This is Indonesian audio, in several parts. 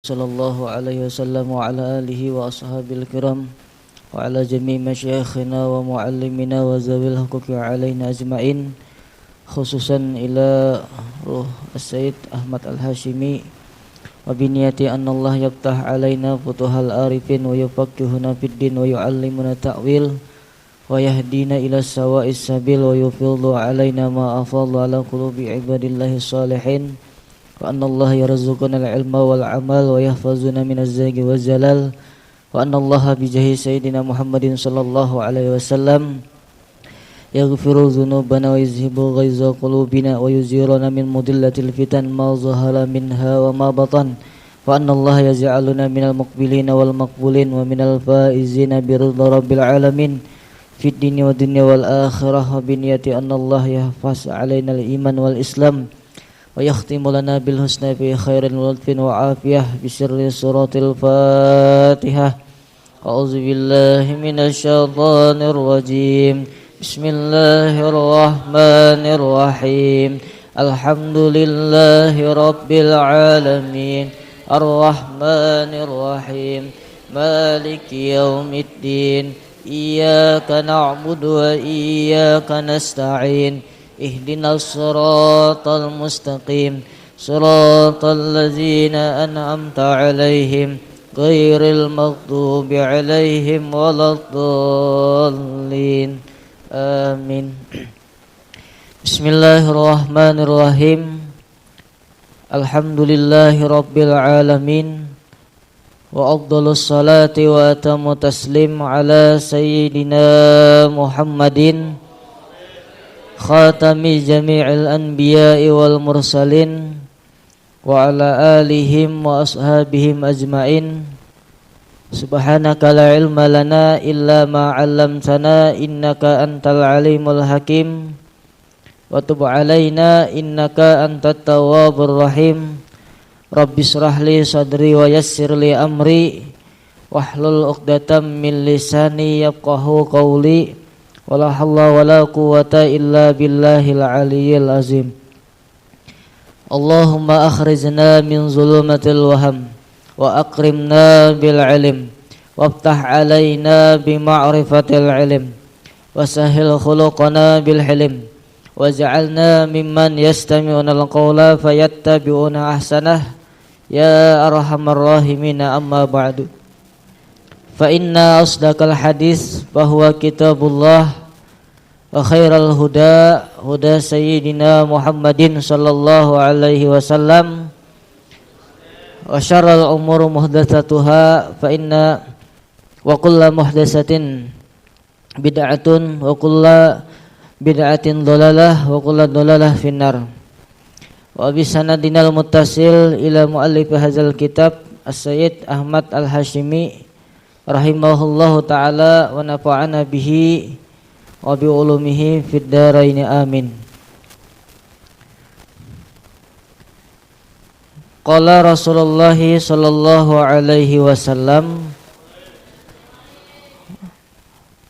sallallahu alaihi wasallam wa ala alihi wa ashabil kiram wa ala jami' masyayikhina wa muallimina wa zawil huquqi alaina ajma'in, khususan ila ruh As-Sayyid Ahmad Al-Hashimi wa biniyati anna Allah yaftah alaina futuhal arifin wa yufaqihuna fid din wa yu'allimuna ta'wil wa yahdina ila sawa'is sabil wa yufiddu alaina ma afadha ala qulubi ibadillahi salihin wa anna Allah yarzuquna al-ilma wal amal wa yahfazuna minaz zaghi waz zalal wa anna Allah bijahi sayyidina Muhammadin sallallahu alaihi wasallam yaghfiru dhunubana wa yuzhibu ghaiza qulubina wa yuziruna min mudillatil fitan ma zahara minha wa ma batan wa anna Allah yaj'aluna minal muqbilina wal maqbulin wa minal faizina bi ridha rabbil alamin fid dunya wa dunya wal akhirah wa biniyati anna Allah yahfaz alaina al-iman wal islam wa yakhtimu lana bil husna fi khairin wa lutfin wa afiyah bi sirri suratil fatihah. A'udzu billahi minasy syaithanir rajim. Bismillahirrahmanirrahim. Alhamdulillahi rabbil alamin. Arrahmanir rahim. Maliki yaumiddin. Iyyaka na'budu wa iyyaka nasta'in. Ihdinas siratal mustaqim, siratal ladzina an'amta 'alaihim ghairil maghdubi 'alaihim waladdallin. Amin. Bismillahirrahmanirrahim. Alhamdulillahi rabbil alamin. Wa afdhalus salati wa atammu taslim ala sayyidina Muhammadin khatami jami'il anbiya'i wal mursalin wa ala alihim wa ashabihim ajma'in. Subhanaka la ilma lana illa ma 'allamtana innaka antal alimul hakim wa tub 'alaina innaka antat tawwabur rahim. Rabbi shrah li sadri wa yassir li amri wahlul 'uqdatam min lisani yafqahu qawli. Wala hawla wala quwwata illa billahil aliyyil azim. Allahumma akhrijna min zulumatil waham wa akrimna bil ilm waftah alaina bi ma'rifatil ilm wa sahhil khuluqana bil hilm waj'alna mimman yastami'una al-qawla fayattabi'una ahsanah ya arhamar rahimin. Amma ba'du. Fa inna asdaqal hadis bahwa kitabullah wa khairal huda huda sayyidina Muhammadin sallallahu alaihi wasallam wa syarrul umur muhdatsatuha fa inna wa kullu muhdatsatin bid'atun wa kullu bid'atin dhalalah wa kullu dhalalah finnar. Wa bi sanadinal muttasil ila muallif hadzal kitab As-Sayyid Ahmad Al-Hashimi rahimahullahu ta'ala wa nafa'ana bihi wa bi ulumihi fid dharain amin. Qala Rasulullah sallallahu alaihi wasallam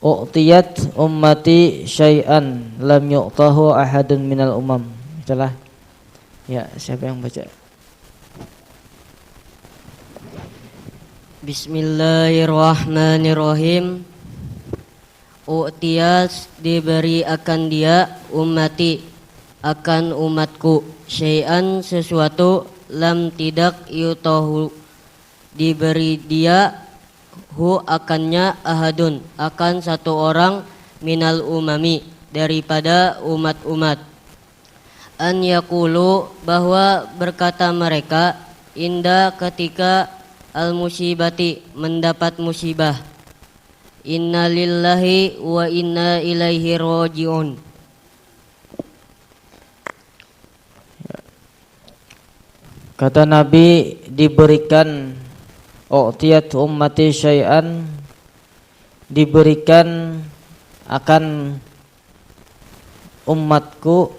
u'tiyat ummati syai'an lam yu'tahu ahadun minal umam. Itulah. Ya, siapa yang baca? Bismillahirrahmanirrahim. U'tiyas diberi akan dia ummati akan umatku syai'an sesuatu lam tidak yutahu diberi dia hu akannya ahadun akan satu orang minal umami daripada umat-umat. An yaqulu bahwa berkata mereka inda ketika al-musibati mendapat musibah inna lillahi wa inna ilaihi raji'un. Kata Nabi diberikan u'tiyat ummati syai'an, diberikan akan umatku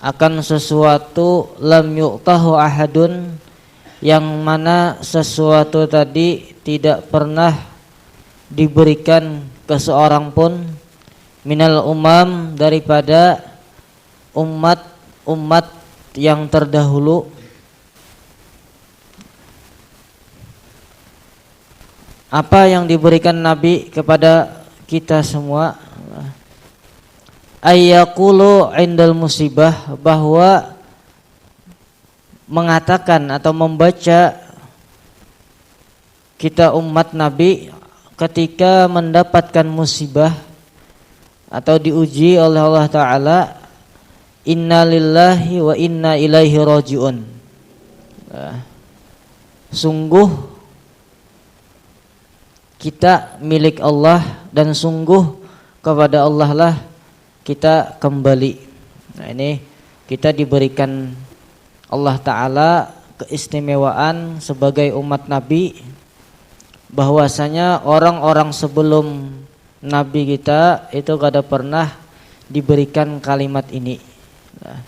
akan sesuatu lam yu'tahu ahadun yang mana sesuatu tadi tidak pernah diberikan ke seorang pun minal umam daripada umat-umat yang terdahulu apa yang diberikan Nabi kepada kita semua, ayyaqulu indal musibah, bahwa mengatakan atau membaca kita umat Nabi ketika mendapatkan musibah atau diuji oleh Allah Ta'ala, inna lillahi wa inna ilaihi raji'un. Sungguh kita milik Allah dan sungguh kepada Allah lah kita kembali. Nah, ini kita diberikan Allah Ta'ala keistimewaan sebagai umat Nabi, bahwasanya orang-orang sebelum Nabi kita itu kada pernah diberikan kalimat ini. Nah,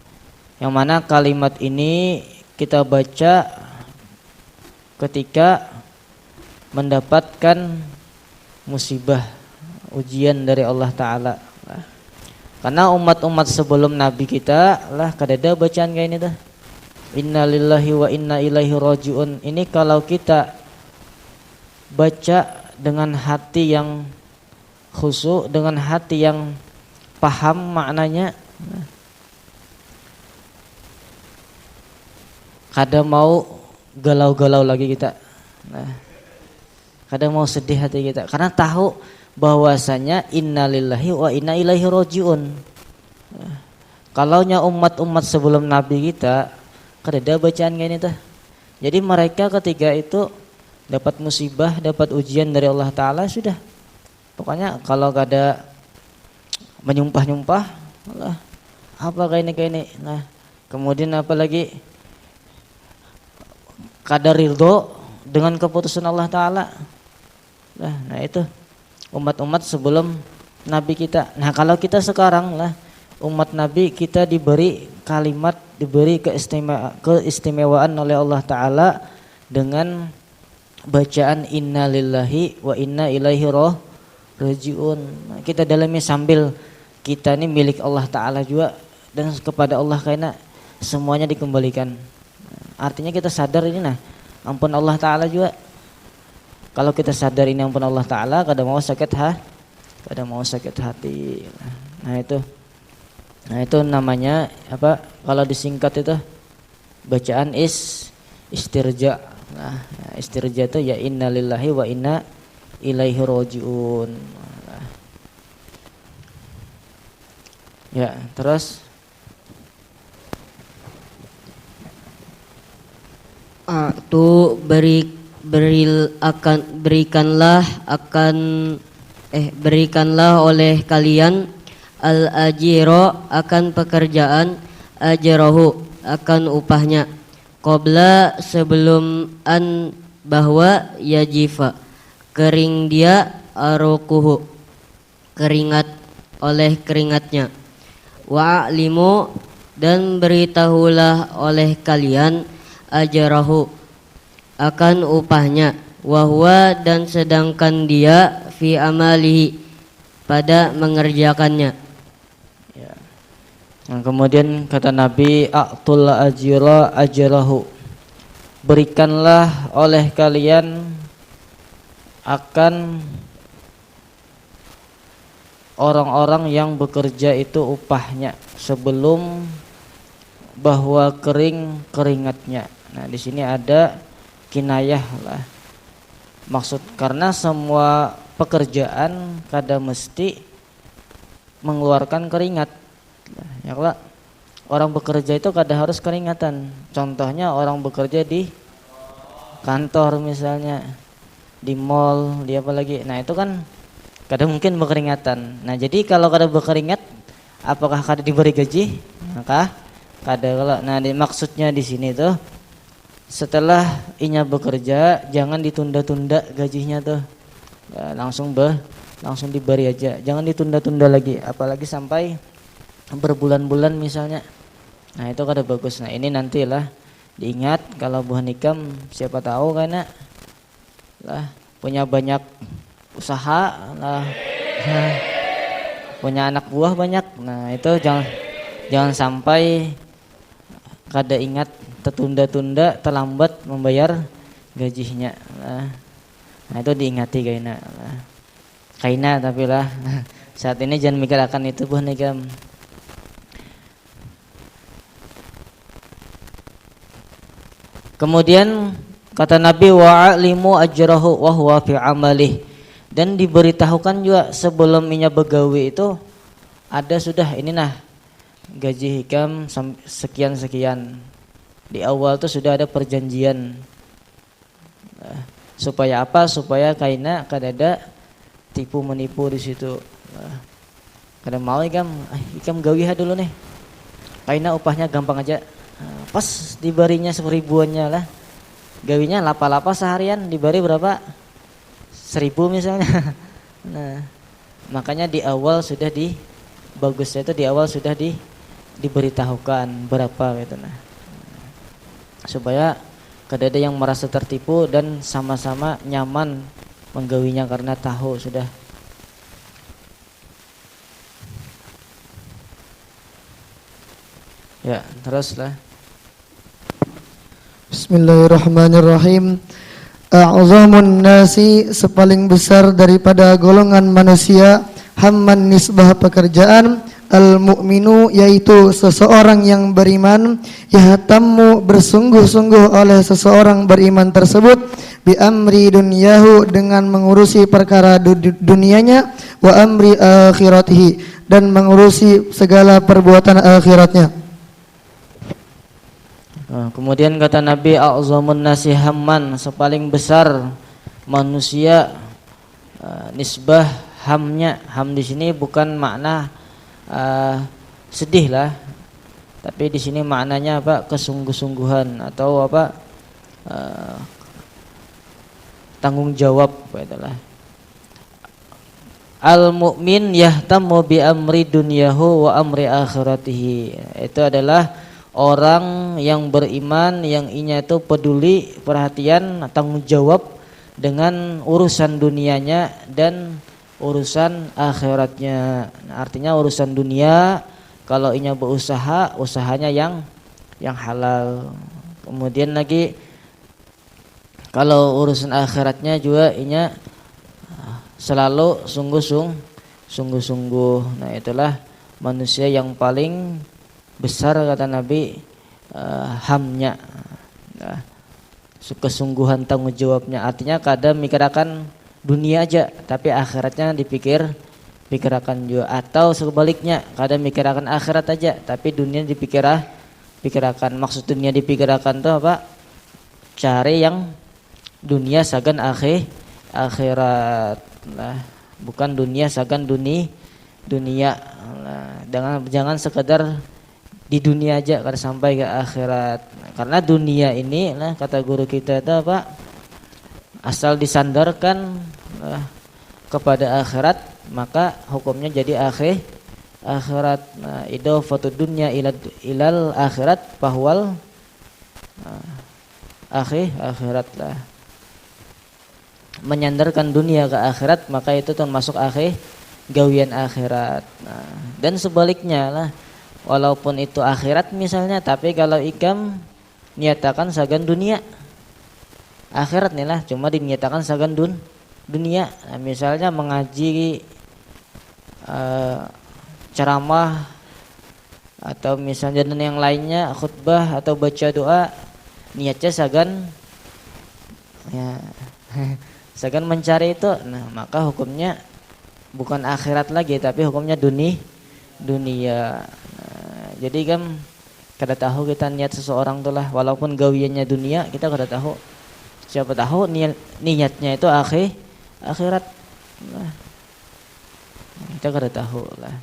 yang mana kalimat ini kita baca ketika mendapatkan musibah, ujian dari Allah Ta'ala. Nah, karena umat-umat sebelum Nabi kita lah kadada bacaan kayak ini tuh, inna lillahi wa inna ilaihi raji'un. Ini kalau kita baca dengan hati yang khusyuk, dengan hati yang paham maknanya, kada mau galau-galau lagi kita. Kada mau sedih hati kita karena tahu bahwasanya innalillahi wa inna ilaihi raji'un. Kalaunya umat-umat sebelum Nabi kita kada bacaan kayak ini tuh. Jadi mereka ketika itu dapat musibah, dapat ujian dari Allah Ta'ala, sudah. Pokoknya kalau kada menyumpah-nyumpah, apa kayak ini. Nah, kemudian apa lagi, kada ridho dengan keputusan Allah Ta'ala. Nah itu umat-umat sebelum Nabi kita. Nah kalau kita sekarang lah umat Nabi, kita diberi kalimat, diberi keistimewaan oleh Allah Ta'ala dengan bacaan inna lillahi wa inna ilaihi raji'un. Nah, kita dalamnya sambil kita ini milik Allah Ta'ala juga, dan kepada Allah karena semuanya dikembalikan. Artinya kita sadar ini nah ampun Allah Ta'ala juga. Kalau kita sadar ini ampun Allah Ta'ala, kada mau sakit hati. Nah itu namanya apa? Kalau disingkat itu bacaan istirja. Nah, istirja itu ya inna lillahi wa inna ilaihi raji'un. Ya, terus berikanlah oleh kalian al-ajiro akan pekerjaan, ajrahu akan upahnya, qabla sebelum an bahwa yajifa kering dia, arukuhu keringat oleh keringatnya, wa'limu dan beritahulah oleh kalian ajrahu akan upahnya, wahwa dan sedangkan dia fi amalihi pada mengerjakannya. Ya. Nah, kemudian kata Nabi, a'tul ajira ajrahu, berikanlah oleh kalian akan orang-orang yang bekerja itu upahnya sebelum bahwa kering keringatnya. Nah di sini ada kinayah lah, maksud karena semua pekerjaan kada mesti mengeluarkan keringat. Ya kalau orang bekerja itu kada harus keringatan. Contohnya orang bekerja di kantor misalnya, di mall, di apa lagi. Nah itu kan kada mungkin berkeringatan. Nah jadi kalau kada berkeringat, apakah kada diberi gaji? Maka kada. Kalau nah maksudnya di sini tuh setelah inya bekerja jangan ditunda-tunda gajinya tuh. Ya, langsung diberi aja, jangan ditunda-tunda lagi, apalagi sampai berbulan-bulan misalnya. Nah itu kada bagus. Nah ini nantilah diingat kalau buah nikam, siapa tahu karena lah punya banyak usaha lah, punya anak buah banyak. Nah itu jangan sampai kada ingat, tertunda-tunda, terlambat membayar gajinya. Nah, Nah itu diingati kaina tapi lah saat ini jangan mikir akan itu buh nikam. Kemudian kata Nabi wa'alimu ajrahu wa huwa fi amalih, dan diberitahukan juga sebelum inya begawi itu ada sudah ini nah gaji hikam sekian. Di awal tuh sudah ada perjanjian. Supaya apa? Supaya kaina kadada tipu menipu di situ. Kada mau ikam gawiha dulu nih. Kaina upahnya gampang aja. Pas dibarinya 1000-annya lah. Gawinya lapa-lapa seharian dibari berapa? 1000 misalnya. Nah, makanya di awal sudah bagusnya itu di awal sudah diberitahukan berapa gitu nah. Supaya kada ada yang merasa tertipu dan sama-sama nyaman menggawinya karena tahu sudah. Ya, teruslah. Bismillahirrahmanirrahim. A'zamun nasi, sepaling besar daripada golongan manusia, hamman nisbah pekerjaan, al-mu'minu yaitu seseorang yang beriman, yahtammu bersungguh-sungguh oleh seseorang beriman tersebut, bi amri dunyahu dengan mengurusi perkara dunianya, wa amri akhiratihi dan mengurusi segala perbuatan akhiratnya. Kemudian kata Nabi a'zamun nasi hamman, sepaling besar manusia, nisbah hamnya. Ham di sini bukan makna sedih lah, tapi di sini maknanya apa? Kesungguh-sungguhan atau apa? Tanggung jawab itulah. Al mu'min yahtammu bi amri dunyahu wa amri akhiratihi. Itu adalah orang yang beriman yang inya itu peduli, perhatian, tanggung jawab dengan urusan dunianya dan urusan akhiratnya. Nah, artinya urusan dunia kalau inya berusaha, usahanya yang halal. Kemudian lagi kalau urusan akhiratnya juga inya selalu sungguh-sungguh. Nah, itulah manusia yang paling besar kata Nabi hamnya, kesungguhan tanggung jawabnya. Artinya kadang mikirakan dunia aja tapi akhiratnya dipikirakan juga, atau sebaliknya kadang mikirakan akhirat aja tapi dunia dipikirakan. Maksud dunia dipikirakan tuh apa? Cari yang dunia sagan akhirat lah, bukan dunia sagan dunia lah. Jangan sekedar di dunia aja karena sampai ke akhirat. Karena dunia ini lah kata guru kita itu apa? Asal disandarkan kepada akhirat maka hukumnya jadi akhirat. Nah, idafatu dunya ilal akhirat bahwal akhirat lah. Menyandarkan dunia ke akhirat maka itu termasuk gawian akhirat. Nah, dan sebaliknya lah. Walaupun itu akhirat misalnya, tapi kalau ikam niatakan sagan dunia, akhirat nih lah, cuma dinyatakan sagan dunia. Nah, misalnya mengaji, ceramah, atau misalnya dan yang lainnya, khutbah atau baca doa, niatnya sagan, ya, sagan mencari itu, nah maka hukumnya bukan akhirat lagi, tapi hukumnya dunia. Jadi kan kada tahu kita niat seseorang tuh lah, walaupun gawiannya dunia kita kada tahu. Siapa tahu niatnya itu akhirat lah. Kita kada tahu lah.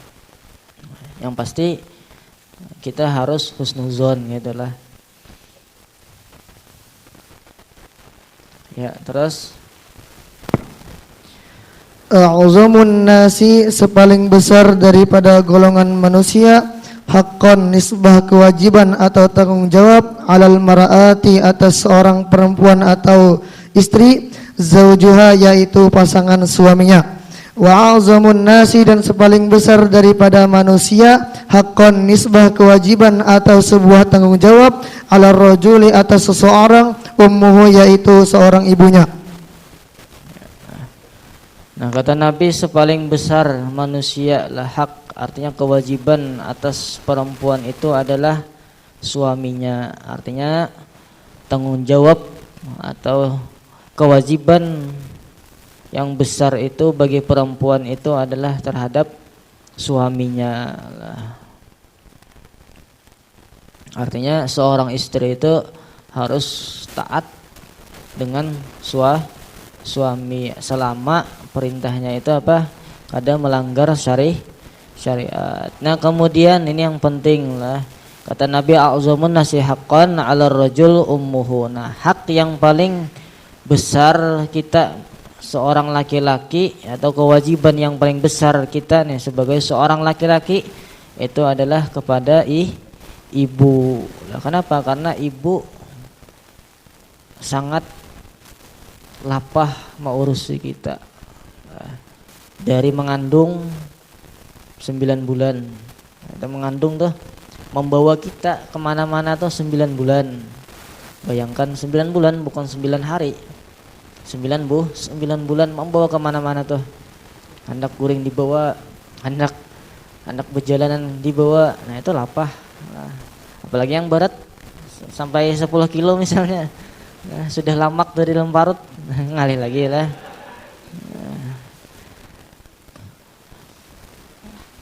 Yang pasti kita harus husnuzon gitu lah. Ya, terus A'zamun nasi, sepaling besar daripada golongan manusia, haqqan nisbah kewajiban atau tanggung jawab, alal mar'ati atas seorang perempuan atau istri, zaujuha yaitu pasangan suaminya. Wa a'zamun nasi, dan sepaling besar daripada manusia, haqqan nisbah kewajiban atau sebuah tanggung jawab, alal rajuli atas seseorang, ummuhu yaitu seorang ibunya. Nah, kata Nabi, sepaling besar manusia lah hak, artinya kewajiban atas perempuan itu adalah suaminya. Artinya tanggung jawab atau kewajiban yang besar itu bagi perempuan itu adalah terhadap suaminya lah. Artinya seorang istri itu harus taat dengan suami selama perintahnya itu apa? Kadang melanggar syariat. Nah, kemudian ini yang penting lah. Kata Nabi, a'zamun nasi haqqan 'ala rajul ummuhu. Nah, hak yang paling besar kita seorang laki-laki atau kewajiban yang paling besar kita nih sebagai seorang laki-laki itu adalah kepada ibu. Nah, kenapa? Karena ibu sangat lapah mengurusi kita. Dari mengandung 9 bulan. Kita mengandung tuh membawa kita kemana-mana tuh 9 bulan. Bayangkan 9 bulan bukan 9 hari. 9 bulan membawa kemana-mana tuh. Anak guring dibawa, anak berjalanan dibawa. Nah, itu lapah. Nah, apalagi yang berat sampai 10 kilo misalnya. Nah, sudah lamak dari dalam parut, ngalih lagi lah.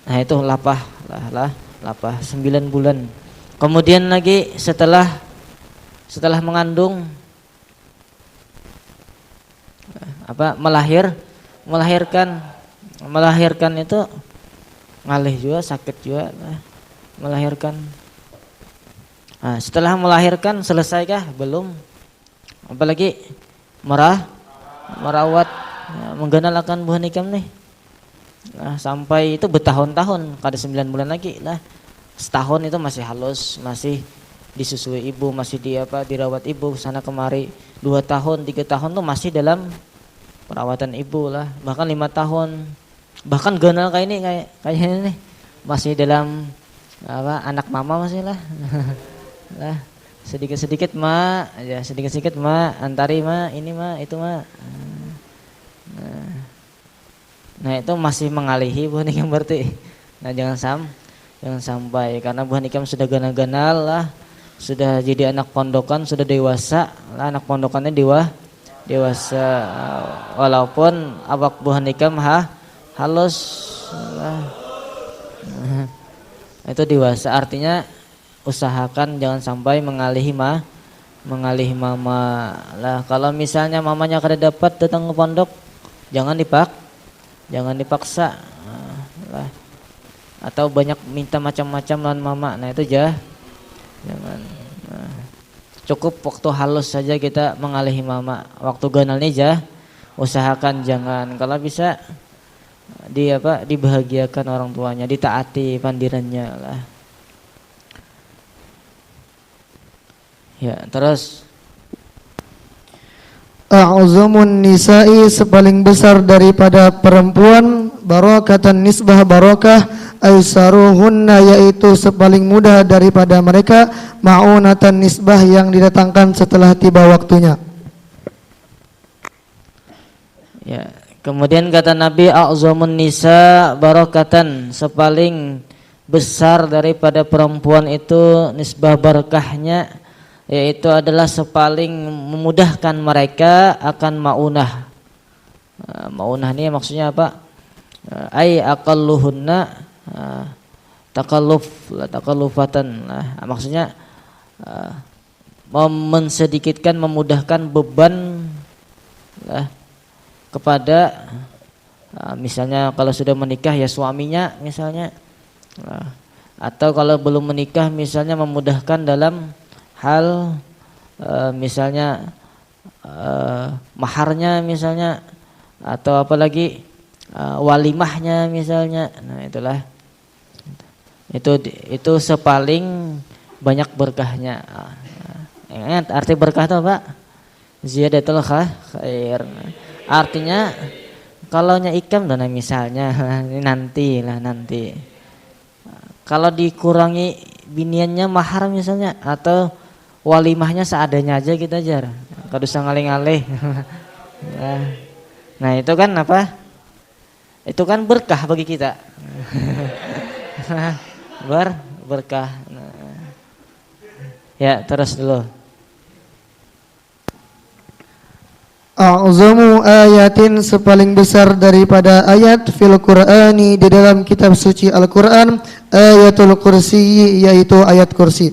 Nah, itu lapah 9 bulan. Kemudian lagi setelah mengandung apa melahirkan itu ngalih juga, sakit juga melahirkan. Nah, setelah melahirkan selesaikah? Belum. Apalagi merawat, menggenalkan buah nikam nih. Nah, sampai itu bertahun-tahun, kada 9 bulan lagi lah. Setahun itu masih halus, masih disusui ibu, masih dirawat ibu sana kemari. 2 tahun, 3 tahun tuh masih dalam perawatan ibu lah. Bahkan 5 tahun. Bahkan genal kayak ini kayak nih. Masih dalam anak mama masih lah. Lah, sedikit-sedikit sedikit-sedikit antari ini itu nah itu masih mengalihi buah nikam berarti. Nah, jangan sampai karena buah nikam sudah ganal-ganal lah, sudah jadi anak pondokan, sudah dewasa lah, anak pondokannya dewasa walaupun awak buah nikam halus lah. Itu dewasa, artinya usahakan jangan sampai mengalihi mama lah. Kalau misalnya mamanya kada dapat datang ke pondok, jangan dipaksa lah. Atau banyak minta macam-macam lawan mama. Nah, itu jangan. Cukup waktu halus saja kita mengalihi mama. Waktu ganalnya usahakan jangan. Kalau bisa dibahagiakan orang tuanya, ditaati pandirannya lah. Ya, terus a'zamun nisa'i, sepaling besar daripada perempuan, barakatan nisbah barakah, aisaruhunna, yaitu sepaling mudah daripada mereka, ma'unatan nisbah, yang didatangkan setelah tiba waktunya. Ya, kemudian kata Nabi, a'zamun nisa barakatan, sepaling besar daripada perempuan itu nisbah barakahnya, yaitu adalah sepaling memudahkan mereka akan maunah. Maunah ini maksudnya apa? Ai aqalluhunna takallufatan. Maksudnya mensedikitkan, memudahkan beban kepada misalnya kalau sudah menikah ya suaminya misalnya, atau kalau belum menikah misalnya memudahkan dalam hal misalnya maharnya misalnya, atau apalagi walimahnya misalnya. Nah, itulah itu sepaling banyak berkahnya. Ingat arti berkah itu apa? Ziyadatul khair. Artinya kalau ikam dan misalnya nanti. Kalau dikurangi biniannya mahar misalnya, atau walimahnya seadanya aja kita jar, kada usah ngalih-ngalih. Nah, itu kan apa? Itu kan berkah bagi kita. Berkah. Ya, terus dulu. A'zamu ayatin sepaling besar daripada ayat fil Qur'ani di dalam kitab suci Al-Qur'an ayatul kursi yaitu ayat kursi.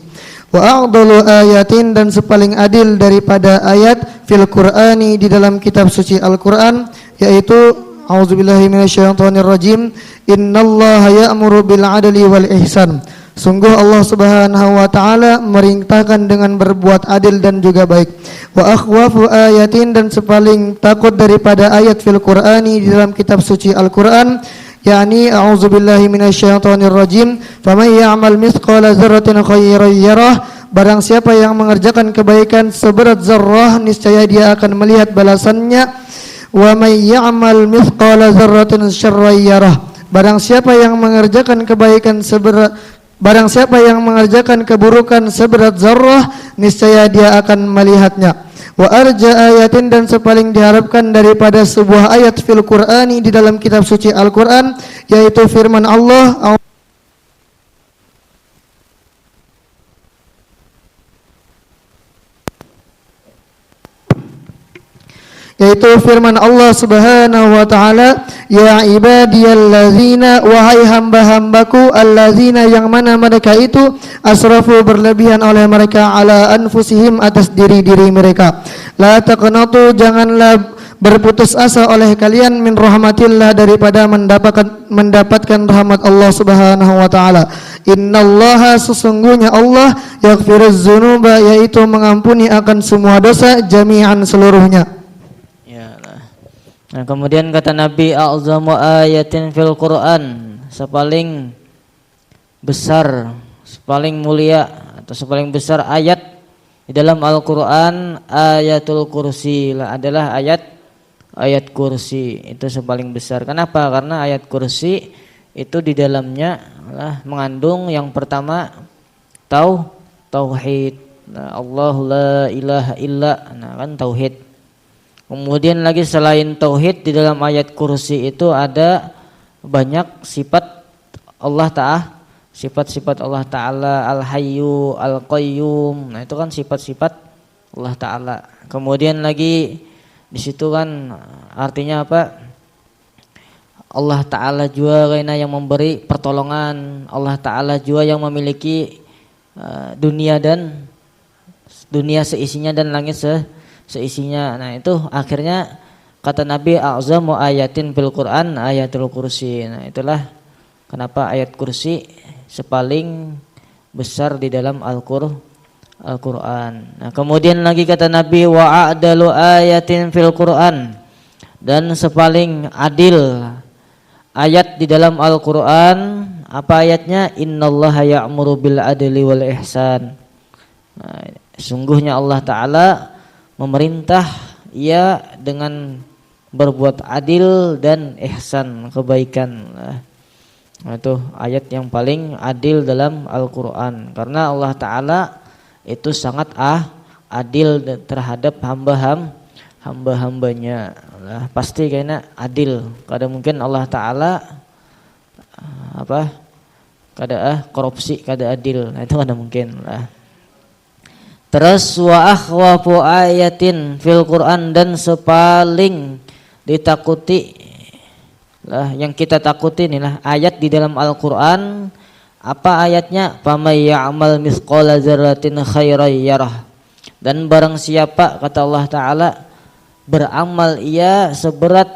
Wa a'dalu ayatin dan sepaling adil daripada ayat fil Qur'ani di dalam kitab suci Al-Qur'an yaitu a'udzubillahi minasyaitonir rajim innallaha ya'muru bil 'adli wal ihsan. Sungguh Allah Subhanahu wa taala merintahkan dengan berbuat adil dan juga baik. Wa akhwafu ayatin dan sepaling takut daripada ayat fil Qur'ani di dalam kitab suci Al-Qur'an yakni a'udzubillahi minasyaitonir rajim faman ya'mal mithqala dzarratin khairan yarah. Barang siapa yang mengerjakan kebaikan seberat zarrah niscaya dia akan melihat balasannya. Wa may ya'mal mithqala dzarratin syarran yarah. Barang siapa yang mengerjakan keburukan seberat zarrah niscaya dia akan melihatnya. Wa arja ayatin dan sepaling diharapkan daripada sebuah ayat fil Qur'ani di dalam kitab suci Al-Qur'an yaitu firman Allah Subhanahu wa taala ya ibadiyallazina wahai hamba-hambaku allazina yang mana mereka itu asrafu berlebihan oleh mereka ala anfusihim atas diri-diri mereka la taqnatu janganlah berputus asa oleh kalian min rahmatillah daripada mendapatkan rahmat Allah Subhanahu wa taala. Innallaha sesungguhnya Allah yaghfiruz dzunuba yaitu mengampuni akan semua dosa jami'an seluruhnya. Nah, kemudian kata Nabi a'zamu ayatin fil Qur'an, sepaling besar, sepaling mulia atau sepaling besar ayat di dalam Al-Qur'an ayatul kursi adalah ayat kursi itu sepaling besar. Kenapa? Karena ayat kursi itu di dalamnya mengandung yang pertama tauhid. Nah, Allah la ilaha illa, nah kan tauhid. Kemudian lagi selain tauhid di dalam ayat kursi itu ada banyak sifat Allah Ta'ala, sifat-sifat Allah Ta'ala, Al-Hayyu, Al-Qayyum. Nah itu kan sifat-sifat Allah Ta'ala. Kemudian lagi di situ kan artinya apa? Allah Ta'ala juga yang memberi pertolongan. Allah Ta'ala juga yang memiliki dunia dan dunia seisinya dan langit seisinya. Nah itu akhirnya kata Nabi a'zamu ayatin fil Qur'an ayatul kursi. Nah itulah kenapa ayat kursi sepaling besar di dalam Al-Qur'an. Nah kemudian lagi kata Nabi wa a'dalu ayatin fil Qur'an dan sepaling adil ayat di dalam Al-Qur'an apa ayatnya innallaha ya'muru bil adli wal ihsan. Nah, sungguhnya Allah Ta'ala memerintah ia dengan berbuat adil dan ihsan kebaikan. Nah, itu ayat yang paling adil dalam Al-Qur'an karena Allah Ta'ala itu sangat adil terhadap hamba-hambanya. Nah, pasti kayaknya adil. Kadang mungkin Allah Ta'ala korupsi, kada adil. Nah, itu kada mungkin lah. Terus wa akhwafu ayatin fil Qur'an dan sepaling ditakuti lah yang kita takuti inilah ayat di dalam Al-Qur'an. Apa ayatnya? Famay ya'mal mithqala dzarratin khairan yarah. Dan barang siapa kata Allah Ta'ala beramal ia seberat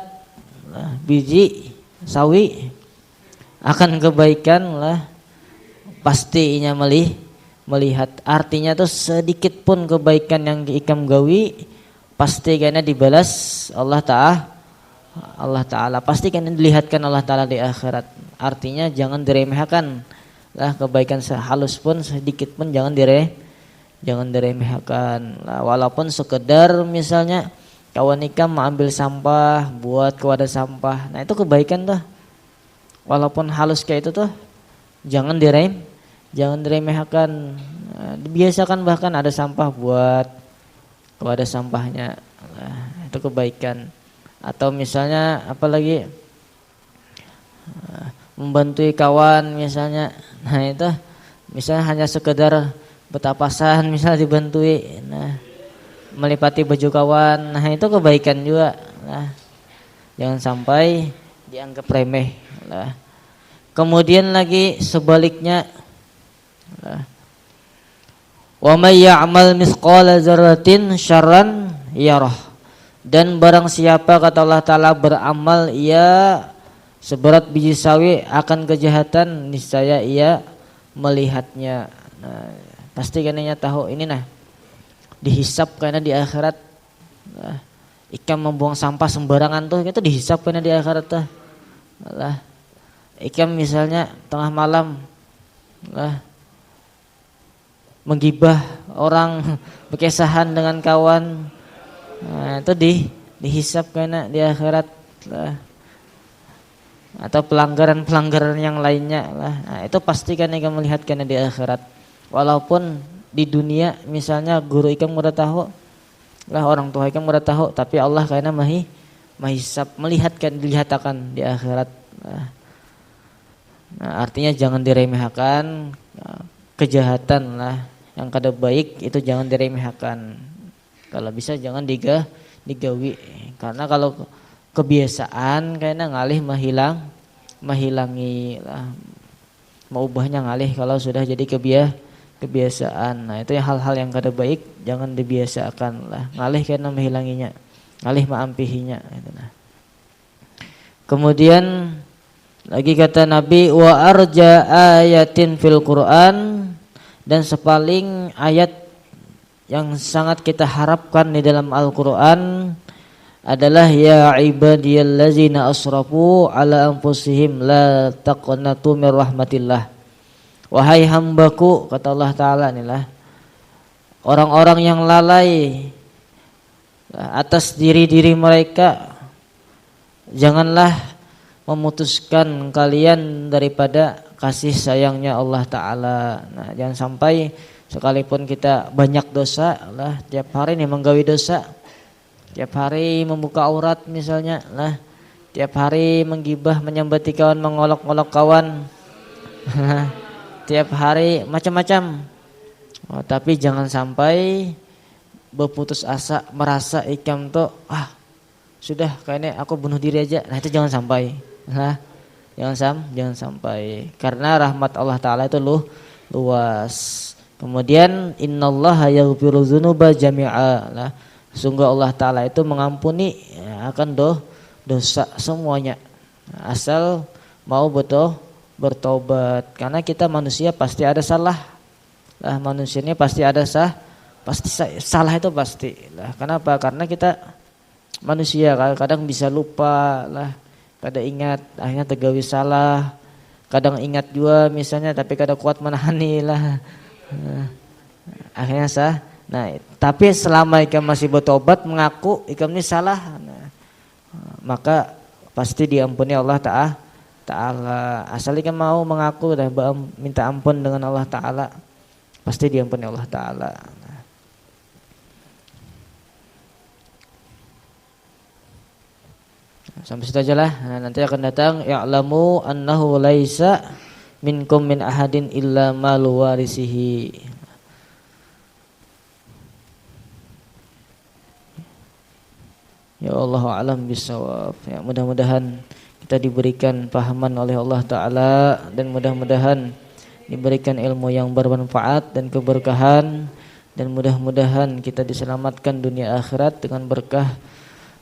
biji sawi akan kebaikan lah pasti inya melihat. Artinya tuh sedikit pun kebaikan yang ikam gawi pasti kena dibalas Allah Ta'ala pasti kena dilihatkan Allah Ta'ala di akhirat. Artinya jangan diremehkan lah kebaikan sehalus pun sedikit pun jangan diremehkan lah, walaupun sekedar misalnya kawan ikam mengambil sampah buat ke wadah sampah. Nah itu kebaikan tuh walaupun halus kayak itu tuh jangan diremehkan. Biasakan bahkan ada sampah buat kepada sampahnya. Nah, itu kebaikan. Atau misalnya apalagi membantui kawan misalnya. Nah itu misalnya hanya sekedar betapasan misalnya dibantui. Nah melipati baju kawan, nah itu kebaikan juga. Nah jangan sampai dianggap remeh. Nah, kemudian lagi sebaliknya, nah, wa may ya'mal mithqala dzarratin syarran yarah. Dan barang siapa kata Allah Ta'ala beramal ia seberat biji sawi akan kejahatan, niscaya ia melihatnya. Nah, pasti kananya tahu ini nah dihisap karena di akhirat. Nah, ikan membuang sampah sembarangan tuh itu dihisap karena di akhirat tuh. Nah, ikan misalnya tengah malam nah, menggibah orang berkesahan dengan kawan. Nah, itu dihisap karena di akhirat lah. Atau pelanggaran-pelanggaran yang lainnya lah. Nah, itu pasti kan ikan melihat karena di akhirat. Walaupun di dunia misalnya guru ikan udah tahu lah, orang tua ikan udah tahu, tapi Allah karena mahisap melihat kan, dilihatkan di akhirat. Nah, artinya jangan diremehkan kejahatan lah. Yang kada baik itu jangan diremehkan. Kalau bisa jangan digawi, karena kalau kebiasaan kayaknya ngalih menghilangi lah, mau ubahnya ngalih kalau sudah jadi kebiasaan. Nah itu hal-hal yang kada baik jangan dibiasakan lah, ngalih karena menghilanginya, ngalih maampihinya. Nah. Kemudian lagi kata Nabi, wa arja ayatin fil Quran, dan sepaling ayat yang sangat kita harapkan di dalam Al-Quran adalah ya ibadiyallazina asrafu ala anfusihim la taqnatu mir rahmatillah. Wahai hambaku, kata Allah Ta'ala inilah orang-orang yang lalai atas diri-diri mereka, janganlah memutuskan kalian daripada kasih sayangnya Allah Ta'ala. Nah jangan sampai sekalipun kita banyak dosa lah, tiap hari nih menggawi dosa, tiap hari membuka aurat misalnya lah, tiap hari menggibah, menyambati kawan, mengolok-olok kawan, tiap hari macam-macam. Tapi jangan sampai berputus asa, merasa ikam tuh sudah kayaknya aku bunuh diri aja. Nah itu jangan sampai lah, jangan sampai, karena rahmat Allah Ta'ala itu luas. Kemudian innallaha yaghfiru dzunuba jami'a. Nah, sungguh Allah Ta'ala itu mengampuni akan dosa semuanya, asal mau bertobat. Karena kita manusia pasti ada salah. Lah manusia ini pasti ada pasti salah itu pasti. Lah kenapa? Karena kita manusia kadang bisa lupa lah, kadang ingat akhirnya tergawi salah, kadang ingat juga misalnya tapi kadang kuat menahani lah. Akhirnya sah. Nah, tapi selama ikam masih bertobat, mengaku ikam ini salah, maka pasti diampuni Allah Ta'ala. Asal ikam mau mengaku dan minta ampun dengan Allah Ta'ala, pasti diampuni Allah Ta'ala. Sampai situ aja lah. Nah, nanti akan datang ya'lamu annahu laisa minkum min ahadin illa malu warisihi. Ya Allah alam bisawab. Ya, mudah-mudahan kita diberikan pahaman oleh Allah Ta'ala, dan mudah-mudahan diberikan ilmu yang bermanfaat dan keberkahan, dan mudah-mudahan kita diselamatkan dunia akhirat dengan berkah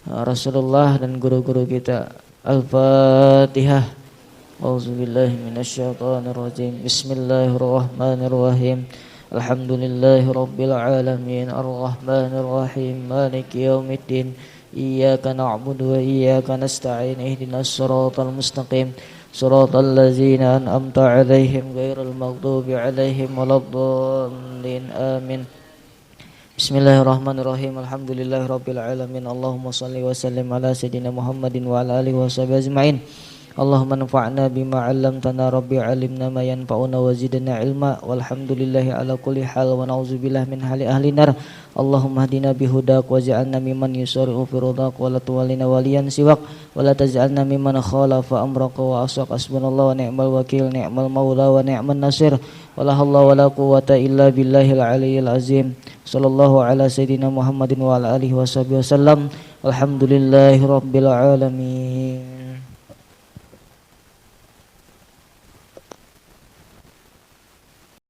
Rasulullah dan guru-guru kita. Al-Fatihah. A'udzubillahi minasyaitonirrajim. Bismillahirrahmanirrahim. Alhamdulillahirabbil alamin. Arrahmanirrahim. Maliki yaumiddin. Iyyaka na'budu wa iyyaka nasta'in. Ihdinas siratal mustaqim. Siratal ladzina an'amta 'alaihim ghairil maghdubi 'alaihim waladdallin. Amin. Bismillahirrahmanirrahim. Alhamdulillahirabbil alamin. Allahumma shalli wa sallim ala sayidina Muhammadin wa ala alihi washabihi ajmain. اللهم انفعنا بما علمتنا ربي علمنا ما ينفعنا وزدنا علما والحمد لله على كل حال ونعوذ بالله من حال أهل النار اللهم اهدنا بهداك واجعلنا ممن يسارع في رضاك ولا تولنا وليا سواك ولا تجعلنا ممن خالف أمرك وعصاك حسبنا الله ونعم الوكيل نعم المولى ونعم النصير ولا حول ولا قوة إلا بالله العلي العظيم صلى الله على سيدنا محمد وعلى آله وصحبه وسلم الحمد لله رب العالمين.